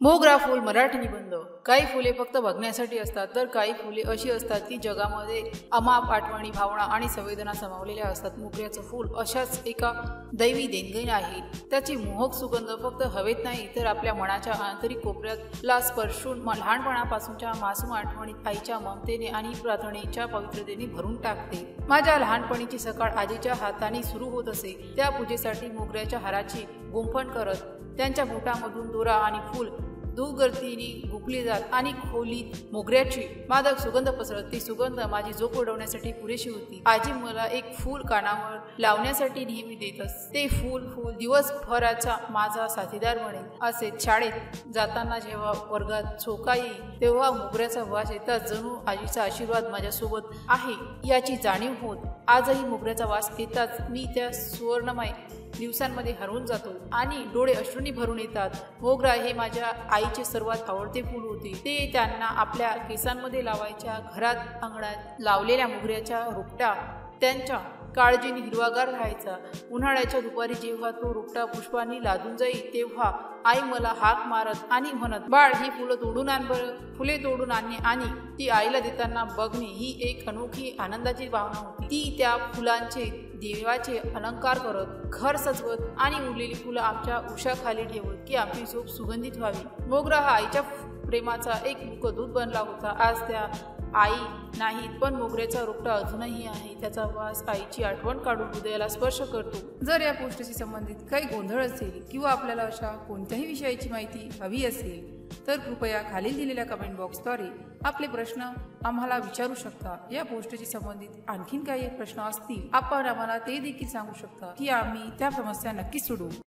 मोगरा फूल मराठी निबंध। काही फुले फक्त बघण्यासाठी असतात तर काही फुले अशी असतात की जगामध्ये अमाप आठवणी, भावना आणि संवेदना सामावलेल्या असतात। मोगऱ्याचं फूल अशाच एका दैवी देणगी आहे। त्याची मोहक सुगंध फक्त हवेत नाही तर आपल्या मनाच्या आंतरिक कोपऱ्याला स्पर्शून लहानपणापासूनच्या मासूम आठवणीत आईच्या ममतेने आणि प्रार्थनेच्या पवित्रतेने भरून टाकते। माझ्या लहानपणीची सकाळ आजीच्या हाताने सुरू होत असे। त्या पूजेसाठी मोगऱ्याच्या हाराची गुंफण करत त्यांच्या बोटामधून दोरा आणि फूल दुगर्तीने गुंफली जात आणि खोलीत मोगऱ्याची मादक सुगंध पसरत। ती सुगंध माझी झोप उडवण्यासाठी पुरेशी होती। आजी मला एक फूल कानावर लावण्यासाठी नेहमी देत असते। ते फूल दिवसभराचा माझा साथीदार बनेल असे। शाळेत जाताना जेव्हा वर्गात झोका येईल तेव्हा मोगऱ्याचा वास येताच जणू आजीचा आशीर्वाद माझ्यासोबत आहे याची जाणीव होत। आजही मोगऱ्याचा वास येताच मी त्या सुवर्णमय दिवसांमध्ये हरवून जातो आणि डोळे अश्रूंनी भरून येतात। मोगरा हे माझ्या आईचे सर्वात आवडते फूल होते। ते त्यांना आपल्या केसांमध्ये लावायच्या। घरात अंगणात लावलेल्या मोगऱ्याच्या रोपटा त्यांच्या काळजीने हिरवागार राहायचा। उन्हाळ्याच्या दुपारी जेव्हा तो रोपटा पुष्पांनी लादून जाई तेव्हा आई मला हाक मारत आणि म्हणत, बाळ ही फुलं तोडून आण बरं। फुले तोडून आणणे आणि ती आईला देताना बघणे ही एक अनोखी आनंदाची भावना होती। ती त्या फुलांचे देवाचे अलंकार करत, घर सजवत आणि उरलेली फुलं आमच्या उशाखाली ठेवत की आमची झोप सुगंधित व्हावी। मोगरा हा आईच्या प्रेमाचा एक मुखदूत बनला होता। आज त्या आई नाहीत पण मोगऱ्याचा रोपटा अजूनही आहे। त्याचा वास आईची आठवण काढून हृदयाला स्पर्श करतो। जर या पोस्टशी संबंधित काही गोंधळ असेल किंवा आपल्याला अशा कोणत्याही विषयाची माहिती हवी असेल तर कृपया खालील दिलेल्या कमेंट बॉक्सद्वारे आपले प्रश्न आम्हाला विचारू शकता। या पोस्टशी संबंधित आणखीन काही प्रश्न असतील आपण आम्हाला ते देखील सांगू शकता की आम्ही त्या समस्या नक्कीच सोडवू।